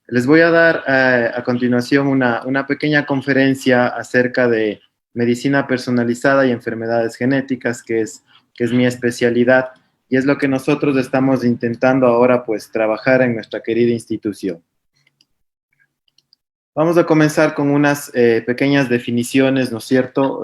Les voy a dar a continuación una pequeña conferencia acerca de medicina personalizada y enfermedades genéticas, que es mi especialidad y es lo que nosotros estamos intentando ahora pues trabajar en nuestra querida institución. Vamos a comenzar con unas pequeñas definiciones, ¿no es cierto?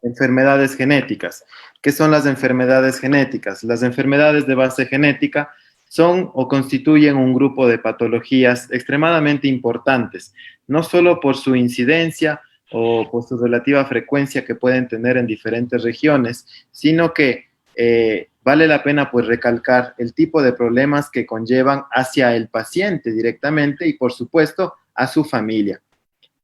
Enfermedades genéticas. ¿Qué son las enfermedades genéticas? Las enfermedades de base genética son o constituyen un grupo de patologías extremadamente importantes, no solo por su incidencia o por su relativa frecuencia que pueden tener en diferentes regiones, sino que vale la pena pues recalcar el tipo de problemas que conllevan hacia el paciente directamente y por supuesto a su familia.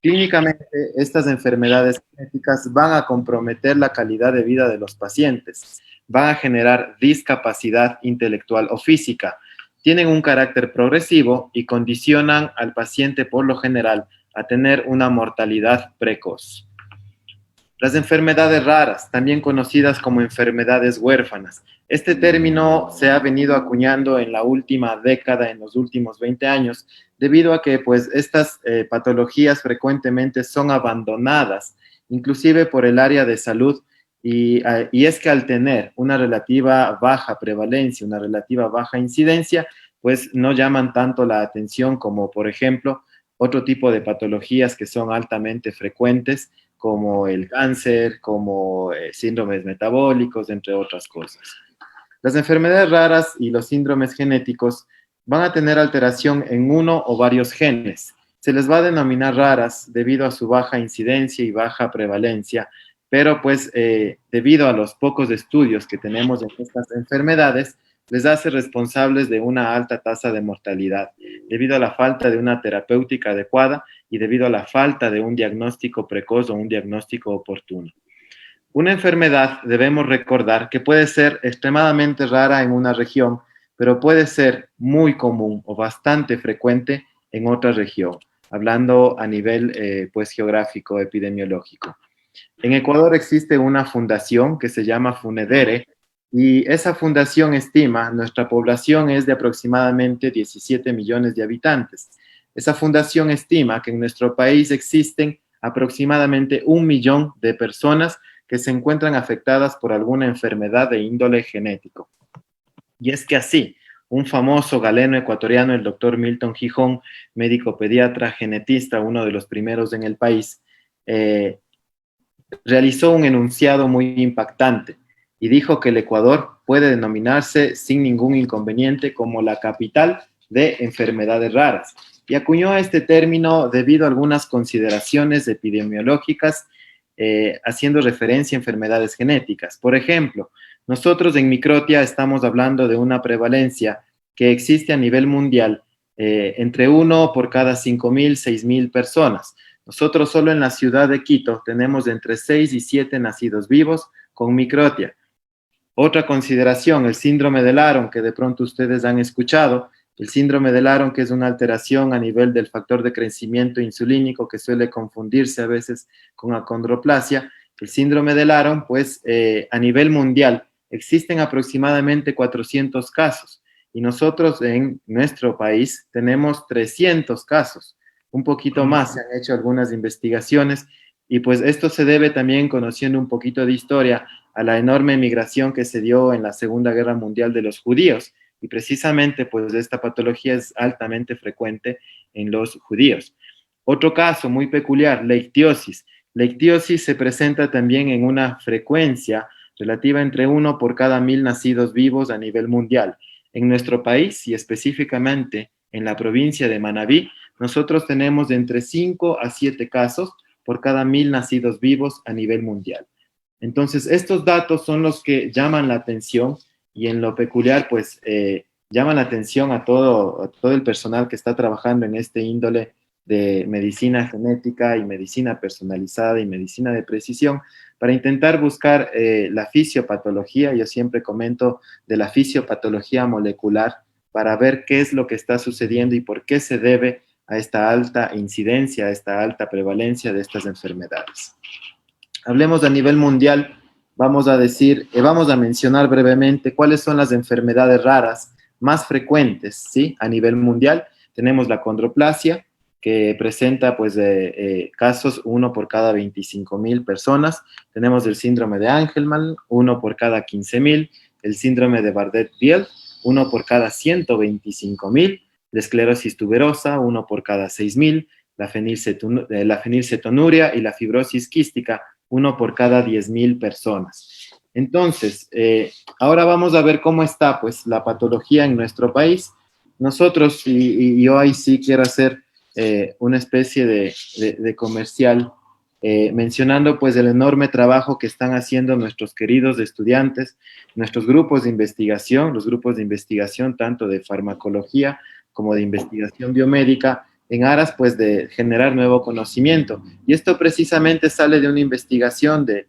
Clínicamente, estas enfermedades genéticas van a comprometer la calidad de vida de los pacientes, van a generar discapacidad intelectual o física, tienen un carácter progresivo y condicionan al paciente por lo general a tener una mortalidad precoz. Las enfermedades raras, también conocidas como enfermedades huérfanas. Este término se ha venido acuñando en la última década, en los últimos 20 años, debido a que pues, estas patologías frecuentemente son abandonadas, inclusive por el área de salud, y es que al tener una relativa baja prevalencia, una relativa baja incidencia, pues no llaman tanto la atención como, por ejemplo, otro tipo de patologías que son altamente frecuentes, como el cáncer, como síndromes metabólicos, entre otras cosas. Las enfermedades raras y los síndromes genéticos van a tener alteración en uno o varios genes. Se les va a denominar raras debido a su baja incidencia y baja prevalencia, pero pues debido a los pocos estudios que tenemos en estas enfermedades, les hace responsables de una alta tasa de mortalidad, debido a la falta de una terapéutica adecuada y debido a la falta de un diagnóstico precoz o un diagnóstico oportuno. Una enfermedad, debemos recordar, que puede ser extremadamente rara en una región, pero puede ser muy común o bastante frecuente en otra región, hablando a nivel pues, geográfico, epidemiológico. En Ecuador existe una fundación que se llama Funedere, y esa fundación estima nuestra población es de aproximadamente 17 millones de habitantes. Esa fundación estima que en nuestro país existen aproximadamente 1 millón de personas que se encuentran afectadas por alguna enfermedad de índole genético. Y es que así, un famoso galeno ecuatoriano, el doctor Milton Gijón, médico pediatra genetista, uno de los primeros en el país, realizó un enunciado muy impactante y dijo que el Ecuador puede denominarse sin ningún inconveniente como la capital de enfermedades raras. Y acuñó este término debido a algunas consideraciones epidemiológicas haciendo referencia a enfermedades genéticas. Por ejemplo, nosotros en Microtia estamos hablando de una prevalencia que existe a nivel mundial entre 1 por cada 5.000, 6.000 personas. Nosotros solo en la ciudad de Quito tenemos entre 6 y 7 nacidos vivos con microtia. Otra consideración, el síndrome de Laron, que de pronto ustedes han escuchado. El síndrome de Laron, que es una alteración a nivel del factor de crecimiento insulínico que suele confundirse a veces con acondroplasia. El síndrome de Laron, pues a nivel mundial existen aproximadamente 400 casos y nosotros en nuestro país tenemos 300 casos. Un poquito más, se han hecho algunas investigaciones y pues esto se debe también, conociendo un poquito de historia, a la enorme migración que se dio en la Segunda Guerra Mundial de los judíos y precisamente pues esta patología es altamente frecuente en los judíos. Otro caso muy peculiar, la ictiosis. La ictiosis se presenta también en una frecuencia relativa entre 1 por cada 1.000 nacidos vivos a nivel mundial. En nuestro país y específicamente en la provincia de Manabí, nosotros tenemos de entre 5 a 7 casos por cada 1.000 nacidos vivos a nivel mundial. Entonces, estos datos son los que llaman la atención y en lo peculiar, pues, llaman la atención a todo el personal que está trabajando en este índole de medicina genética y medicina personalizada y medicina de precisión para intentar buscar la fisiopatología. Yo siempre comento de la fisiopatología molecular para ver qué es lo que está sucediendo y por qué se debe a esta alta incidencia, a esta alta prevalencia de estas enfermedades. Hablemos a nivel mundial, vamos a mencionar brevemente cuáles son las enfermedades raras más frecuentes, ¿sí? A nivel mundial. Tenemos la condroplasia, que presenta pues casos 1 por cada 25.000 personas. Tenemos el síndrome de Angelman, 1 por cada 15.000. El síndrome de Bardet-Biedl, 1 por cada 125.000. La esclerosis tuberosa, 1 por cada 6.000. La fenilcetonuria y la fibrosis quística, 1 por cada 10.000 personas. Entonces, ahora vamos a ver cómo está pues la patología en nuestro país. Nosotros, y yo ahí sí quiero hacer una especie de comercial, mencionando pues el enorme trabajo que están haciendo nuestros queridos estudiantes, nuestros grupos de investigación, los grupos de investigación tanto de farmacología como de investigación biomédica, en aras pues de generar nuevo conocimiento. Y esto precisamente sale de una investigación de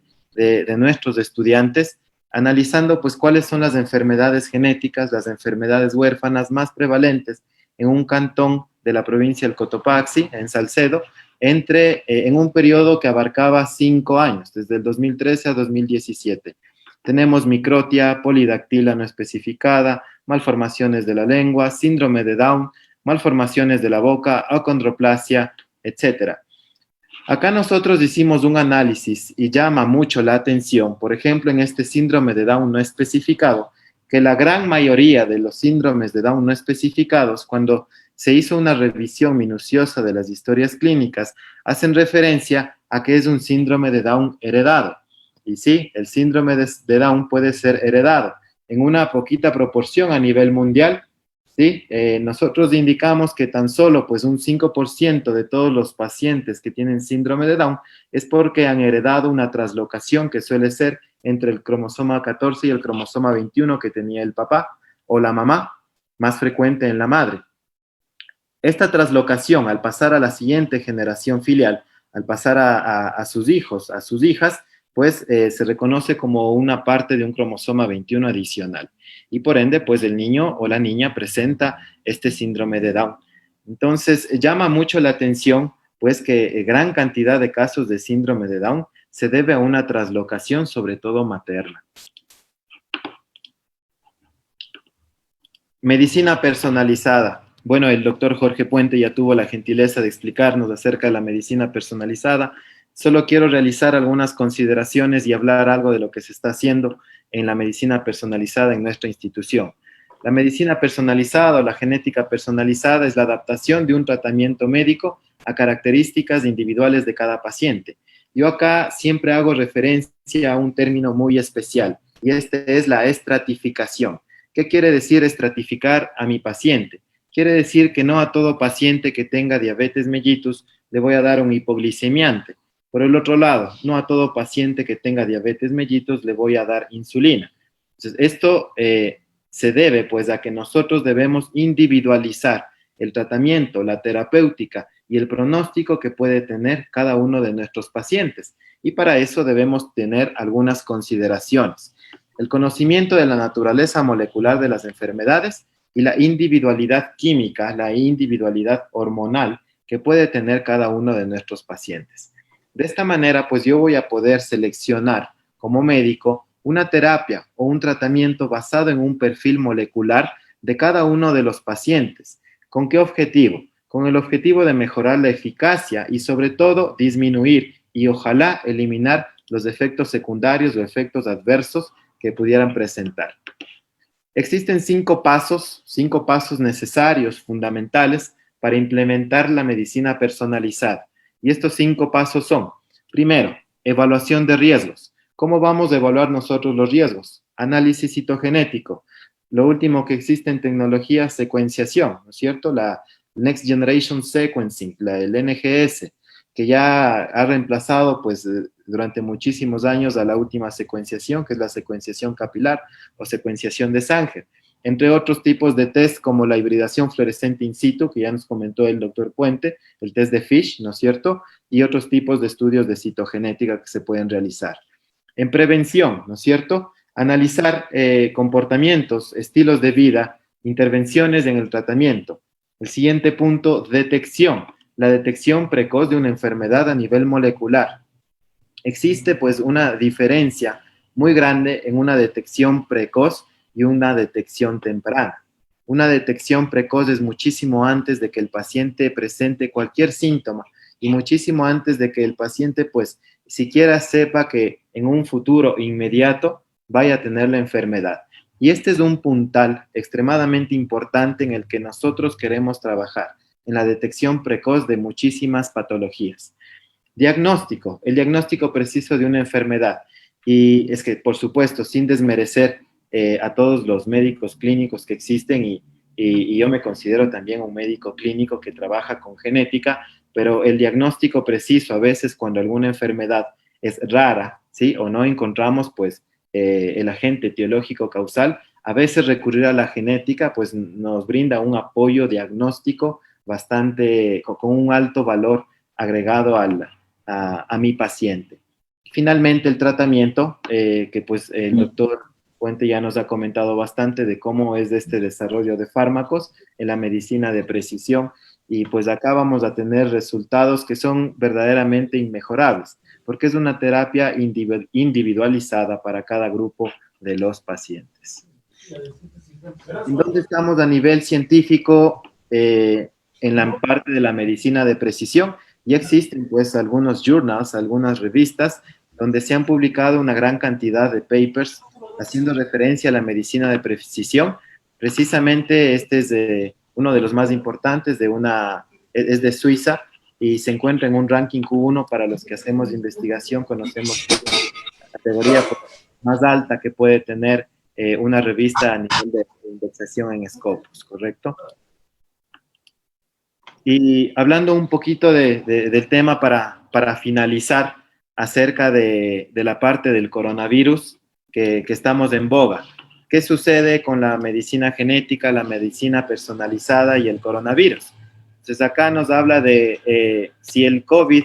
nuestros estudiantes, analizando pues cuáles son las enfermedades genéticas, las enfermedades huérfanas más prevalentes en un cantón de la provincia del Cotopaxi, en Salcedo, en un periodo que abarcaba 5 años, desde el 2013 a 2017. Tenemos microtia, polidactila no especificada, malformaciones de la lengua, síndrome de Down, malformaciones de la boca, acondroplasia, etc. Acá nosotros hicimos un análisis y llama mucho la atención, por ejemplo, en este síndrome de Down no especificado, que la gran mayoría de los síndromes de Down no especificados, cuando se hizo una revisión minuciosa de las historias clínicas, hacen referencia a que es un síndrome de Down heredado. Y sí, el síndrome de Down puede ser heredado en una poquita proporción a nivel mundial. ¿Sí? Nosotros indicamos que tan solo pues un 5% de todos los pacientes que tienen síndrome de Down es porque han heredado una traslocación que suele ser entre el cromosoma 14 y el cromosoma 21 que tenía el papá o la mamá, más frecuente en la madre. Esta traslocación, al pasar a la siguiente generación filial, al pasar a sus hijos, a sus hijas, pues se reconoce como una parte de un cromosoma 21 adicional. Y por ende, pues el niño o la niña presenta este síndrome de Down. Entonces, llama mucho la atención, pues que gran cantidad de casos de síndrome de Down se debe a una traslocación, sobre todo materna. Medicina personalizada. Bueno, el doctor Jorge Puente ya tuvo la gentileza de explicarnos acerca de la medicina personalizada. Solo quiero realizar algunas consideraciones y hablar algo de lo que se está haciendo en la medicina personalizada en nuestra institución. La medicina personalizada o la genética personalizada es la adaptación de un tratamiento médico a características individuales de cada paciente. Yo acá siempre hago referencia a un término muy especial y este es la estratificación. ¿Qué quiere decir estratificar a mi paciente? Quiere decir que no a todo paciente que tenga diabetes mellitus le voy a dar un hipoglicemiante. Por el otro lado, no a todo paciente que tenga diabetes mellitus le voy a dar insulina. Entonces, esto se debe pues a que nosotros debemos individualizar el tratamiento, la terapéutica y el pronóstico que puede tener cada uno de nuestros pacientes. Y para eso debemos tener algunas consideraciones. El conocimiento de la naturaleza molecular de las enfermedades y la individualidad química, la individualidad hormonal que puede tener cada uno de nuestros pacientes. De esta manera, pues yo voy a poder seleccionar como médico una terapia o un tratamiento basado en un perfil molecular de cada uno de los pacientes. ¿Con qué objetivo? Con el objetivo de mejorar la eficacia y sobre todo disminuir y ojalá eliminar los efectos secundarios o efectos adversos que pudieran presentar. Existen 5 pasos necesarios, fundamentales, para implementar la medicina personalizada. Y estos 5 pasos son, primero, evaluación de riesgos. ¿Cómo vamos a evaluar nosotros los riesgos? Análisis citogenético. Lo último que existe en tecnología, secuenciación, ¿no es cierto? La Next Generation Sequencing, el NGS, que ya ha reemplazado pues durante muchísimos años a la última secuenciación, que es la secuenciación capilar o secuenciación de Sanger, entre otros tipos de test como la hibridación fluorescente in situ, que ya nos comentó el doctor Puente, el test de Fish, ¿no es cierto? Y otros tipos de estudios de citogenética que se pueden realizar. En prevención, ¿no es cierto? Analizar comportamientos, estilos de vida, intervenciones en el tratamiento. El siguiente punto, detección. La detección precoz de una enfermedad a nivel molecular. Existe pues una diferencia muy grande en una detección precoz y una detección temprana. Una detección precoz es muchísimo antes de que el paciente presente cualquier síntoma y muchísimo antes de que el paciente, pues, siquiera sepa que en un futuro inmediato vaya a tener la enfermedad. Y este es un puntal extremadamente importante en el que nosotros queremos trabajar, en la detección precoz de muchísimas patologías. Diagnóstico, el diagnóstico preciso de una enfermedad. Y es que, por supuesto, sin desmerecer a todos los médicos clínicos que existen, y yo me considero también un médico clínico que trabaja con genética, pero el diagnóstico preciso, a veces cuando alguna enfermedad es rara, ¿sí? O no encontramos, pues, el agente etiológico causal, a veces recurrir a la genética, pues, nos brinda un apoyo diagnóstico bastante, con un alto valor agregado a mi paciente. Finalmente, el tratamiento, que pues el doctor Puente ya nos ha comentado bastante de cómo es este desarrollo de fármacos en la medicina de precisión, y pues acá vamos a tener resultados que son verdaderamente inmejorables, porque es una terapia individualizada para cada grupo de los pacientes. ¿En dónde estamos a nivel científico en la parte de la medicina de precisión? Ya existen pues algunos journals, algunas revistas, donde se han publicado una gran cantidad de papers haciendo referencia a la medicina de precisión. Precisamente este es uno de los más importantes, es de Suiza, y se encuentra en un ranking Q1 para los que hacemos investigación, conocemos que es la categoría más alta que puede tener una revista a nivel de indexación en Scopus, ¿correcto? Y hablando un poquito del tema para finalizar acerca de la parte del coronavirus que estamos en boga. ¿Qué sucede con la medicina genética, la medicina personalizada y el coronavirus? Entonces acá nos habla de si el COVID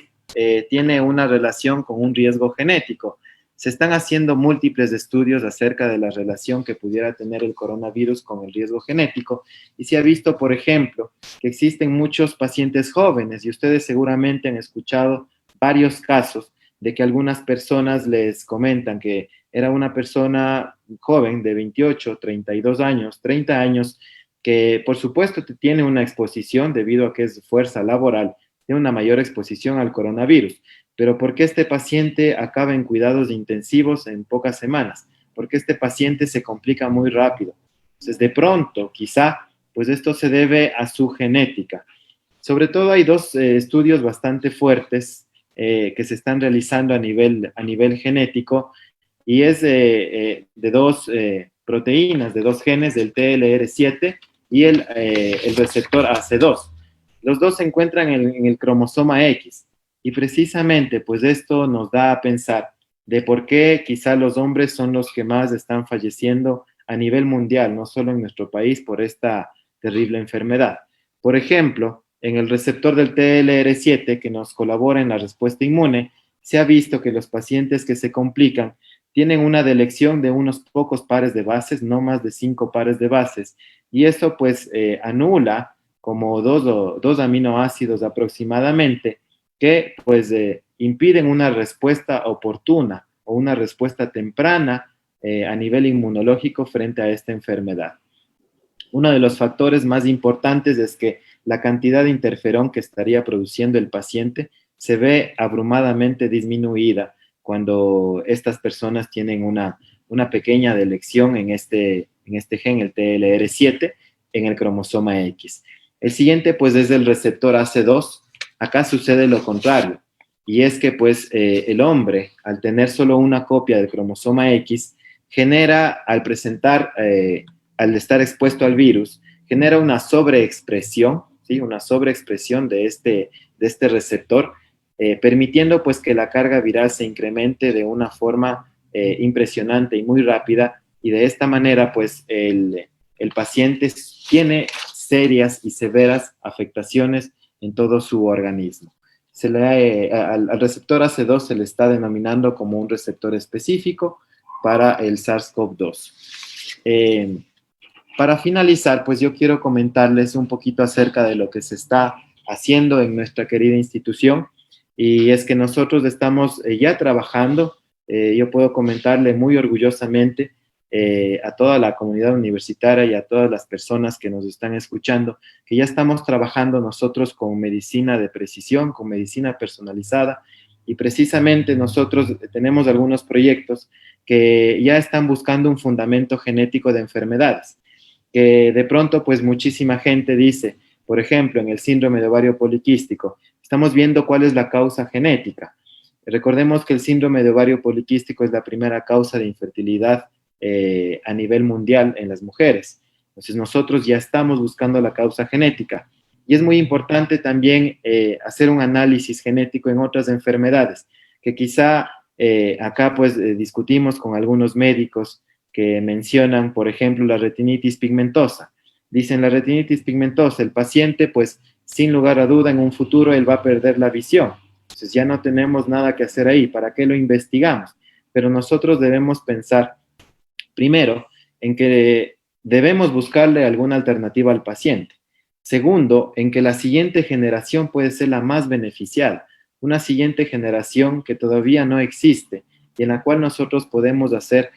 tiene una relación con un riesgo genético. Se están haciendo múltiples estudios acerca de la relación que pudiera tener el coronavirus con el riesgo genético, y se ha visto, por ejemplo, que existen muchos pacientes jóvenes, y ustedes seguramente han escuchado varios casos de que algunas personas les comentan que era una persona joven de 28, 32 años, 30 años, que por supuesto tiene una exposición debido a que es fuerza laboral, tiene una mayor exposición al coronavirus. Pero ¿por qué este paciente acaba en cuidados intensivos en pocas semanas? Porque este paciente se complica muy rápido. Entonces, de pronto, quizá, pues esto se debe a su genética. Sobre todo hay dos estudios bastante fuertes que se están realizando a nivel genético, y es de dos proteínas, de dos genes, del TLR7 y el receptor AC2. Los dos se encuentran en el cromosoma X. Y precisamente, pues esto nos da a pensar de por qué quizá los hombres son los que más están falleciendo a nivel mundial, no solo en nuestro país, por esta terrible enfermedad. Por ejemplo, en el receptor del TLR7, que nos colabora en la respuesta inmune, se ha visto que los pacientes que se complican tienen una delección de unos pocos pares de bases, no más de 5 pares de bases, y eso pues anula como dos aminoácidos aproximadamente, que pues impiden una respuesta oportuna o una respuesta temprana a nivel inmunológico frente a esta enfermedad. Uno de los factores más importantes es que la cantidad de interferón que estaría produciendo el paciente se ve abrumadamente disminuida cuando estas personas tienen una pequeña delección en este gen, el TLR7, en el cromosoma X. El siguiente, pues, es el receptor AC2. Acá sucede lo contrario, y es que, pues, el hombre, al tener solo una copia del cromosoma X, genera, al estar expuesto al virus, genera una sobreexpresión, ¿sí? Una sobreexpresión de este receptor, permitiendo pues que la carga viral se incremente de una forma impresionante y muy rápida, y de esta manera pues el paciente tiene serias y severas afectaciones en todo su organismo. Al receptor AC2 se le está denominando como un receptor específico para el SARS-CoV-2. Para finalizar, pues yo quiero comentarles un poquito acerca de lo que se está haciendo en nuestra querida institución, y es que nosotros estamos ya trabajando, yo puedo comentarle muy orgullosamente a toda la comunidad universitaria y a todas las personas que nos están escuchando, que ya estamos trabajando nosotros con medicina de precisión, con medicina personalizada, y precisamente nosotros tenemos algunos proyectos que ya están buscando un fundamento genético de enfermedades, que de pronto pues muchísima gente dice, por ejemplo, en el síndrome de ovario poliquístico, estamos viendo cuál es la causa genética. Recordemos que el síndrome de ovario poliquístico es la primera causa de infertilidad a nivel mundial en las mujeres. Entonces nosotros ya estamos buscando la causa genética. Y es muy importante también hacer un análisis genético en otras enfermedades, que quizá acá pues discutimos con algunos médicos que mencionan, por ejemplo, la retinitis pigmentosa. Dicen la retinitis pigmentosa, el paciente pues sin lugar a duda en un futuro él va a perder la visión. Entonces ya no tenemos nada que hacer ahí, ¿para qué lo investigamos? Pero nosotros debemos pensar primero en que debemos buscarle alguna alternativa al paciente. Segundo, en que la siguiente generación puede ser la más beneficiada, una siguiente generación que todavía no existe y en la cual nosotros podemos hacer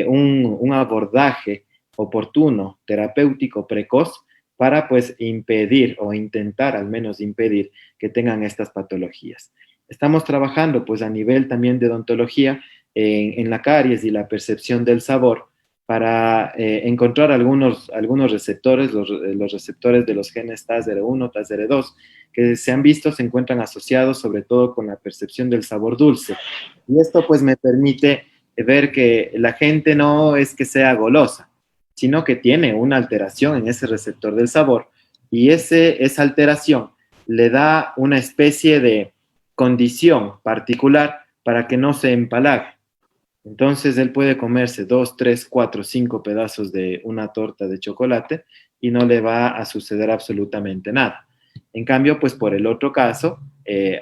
un abordaje oportuno, terapéutico, precoz, para pues impedir o intentar al menos impedir que tengan estas patologías. Estamos trabajando pues a nivel también de odontología en la caries y la percepción del sabor para encontrar algunos receptores, los receptores de los genes TASR1, TASR2, que se han visto, se encuentran asociados sobre todo con la percepción del sabor dulce. Y esto pues me permite ver que la gente no es que sea golosa, sino que tiene una alteración en ese receptor del sabor y esa alteración le da una especie de condición particular para que no se empalague. Entonces él puede comerse 2, 3, 4, 5 pedazos de una torta de chocolate y no le va a suceder absolutamente nada. En cambio, pues por el otro caso,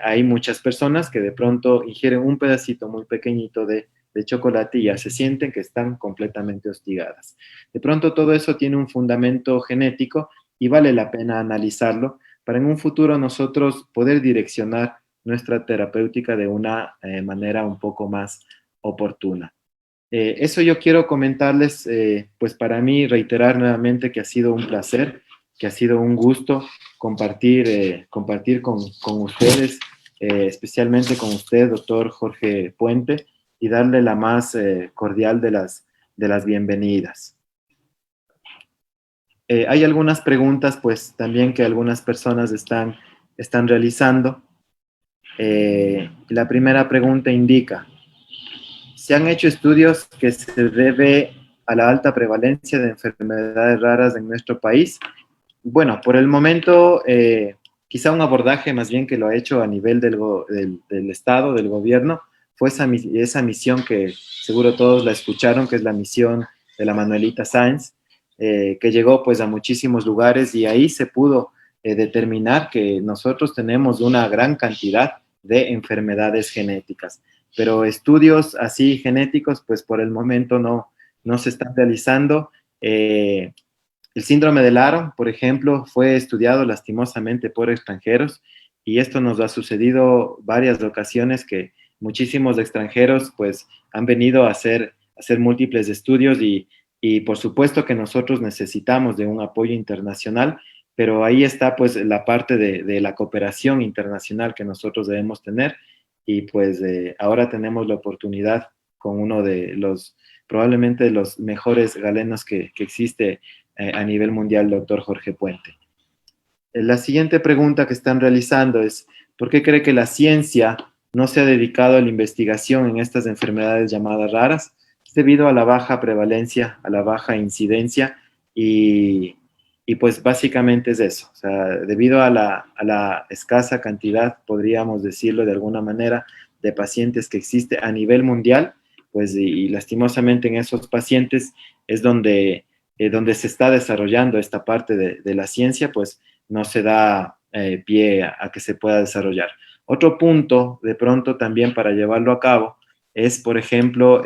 hay muchas personas que de pronto ingieren un pedacito muy pequeñito de chocolate y ya se sienten que están completamente hostigadas. De pronto todo eso tiene un fundamento genético y vale la pena analizarlo para en un futuro nosotros poder direccionar nuestra terapéutica de una manera un poco más oportuna. Eso yo quiero comentarles, pues para mí reiterar nuevamente que ha sido un placer, que ha sido un gusto compartir con ustedes, especialmente con usted, doctor Jorge Puente, y darle la más cordial de las bienvenidas. Hay algunas preguntas, pues también que algunas personas están realizando. La primera pregunta indica, se han hecho estudios que se debe a la alta prevalencia de enfermedades raras en nuestro país. Bueno, por el momento, quizá un abordaje más bien que lo ha hecho a nivel del Estado, del gobierno, fue esa misión que seguro todos la escucharon, que es la misión de la Manuelita Sáenz, que llegó pues a muchísimos lugares y ahí se pudo determinar que nosotros tenemos una gran cantidad de enfermedades genéticas, pero estudios así genéticos pues por el momento no se están realizando. El síndrome de Laron, por ejemplo, fue estudiado lastimosamente por extranjeros y esto nos ha sucedido varias ocasiones que muchísimos extranjeros pues han venido a hacer múltiples estudios y por supuesto que nosotros necesitamos de un apoyo internacional, pero ahí está pues la parte de la cooperación internacional que nosotros debemos tener y pues ahora tenemos la oportunidad con uno de los, probablemente de los mejores galenos que existe a nivel mundial, doctor Jorge Puente. La siguiente pregunta que están realizando es, ¿por qué cree que la ciencia no se ha dedicado a la investigación en estas enfermedades llamadas raras? Es debido a la baja prevalencia, a la baja incidencia y pues básicamente es eso. O sea, debido a la escasa cantidad, podríamos decirlo de alguna manera, de pacientes que existe a nivel mundial, pues y lastimosamente en esos pacientes es donde se está desarrollando esta parte de la ciencia, pues no se da pie a que se pueda desarrollar. Otro punto, de pronto también para llevarlo a cabo, es, por ejemplo,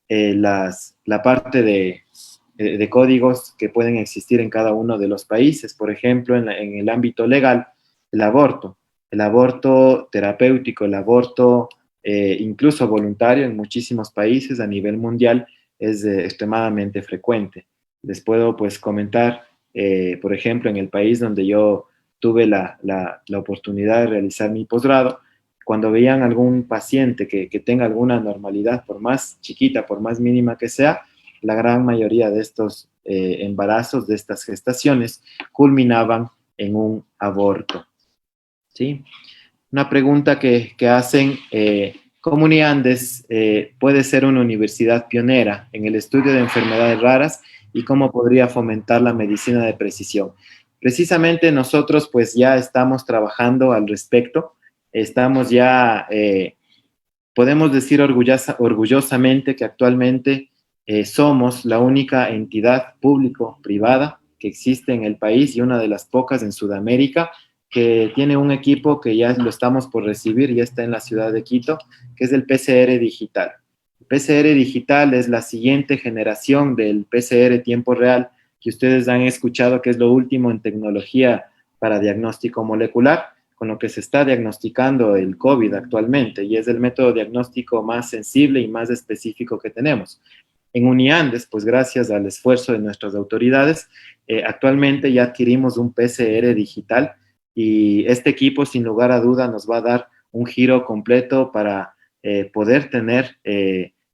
la parte de códigos que pueden existir en cada uno de los países. Por ejemplo, en el ámbito legal, el aborto terapéutico, el aborto incluso voluntario en muchísimos países a nivel mundial, es extremadamente frecuente. Les puedo pues comentar, por ejemplo, en el país donde yo tuve la oportunidad de realizar mi posgrado, cuando veían algún paciente que tenga alguna anormalidad, por más chiquita, por más mínima que sea, la gran mayoría de estos embarazos, de estas gestaciones, culminaban en un aborto. ¿Sí? Una pregunta que hacen, ¿cómo Uniandes puede ser una universidad pionera en el estudio de enfermedades raras y cómo podría fomentar la medicina de precisión? Precisamente nosotros pues ya estamos trabajando al respecto, estamos ya, podemos decir orgullosamente que actualmente somos la única entidad público-privada que existe en el país y una de las pocas en Sudamérica que tiene un equipo que ya lo estamos por recibir, ya está en la ciudad de Quito, que es el PCR digital. El PCR digital es la siguiente generación del PCR tiempo real que ustedes han escuchado, que es lo último en tecnología para diagnóstico molecular, con lo que se está diagnosticando el COVID actualmente, y es el método diagnóstico más sensible y más específico que tenemos. En Uniandes, pues gracias al esfuerzo de nuestras autoridades, actualmente ya adquirimos un PCR digital y este equipo, sin lugar a duda, nos va a dar un giro completo para poder tener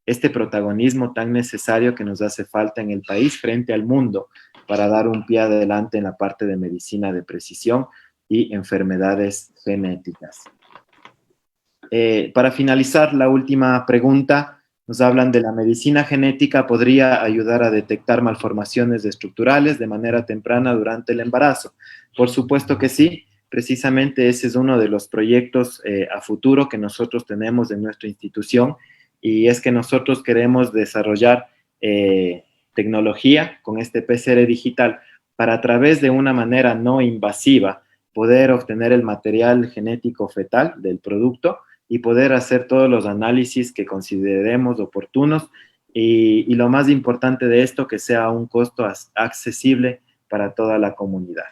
este protagonismo tan necesario que nos hace falta en el país frente al mundo para dar un pie adelante en la parte de medicina de precisión y enfermedades genéticas. Para finalizar, la última pregunta, nos hablan de la medicina genética, ¿podría ayudar a detectar malformaciones estructurales de manera temprana durante el embarazo? Por supuesto que sí, precisamente ese es uno de los proyectos a futuro que nosotros tenemos en nuestra institución y es que nosotros queremos desarrollar tecnología con este PCR digital para a través de una manera no invasiva poder obtener el material genético fetal del producto y poder hacer todos los análisis que consideremos oportunos y lo más importante de esto, que sea a un costo accesible para toda la comunidad.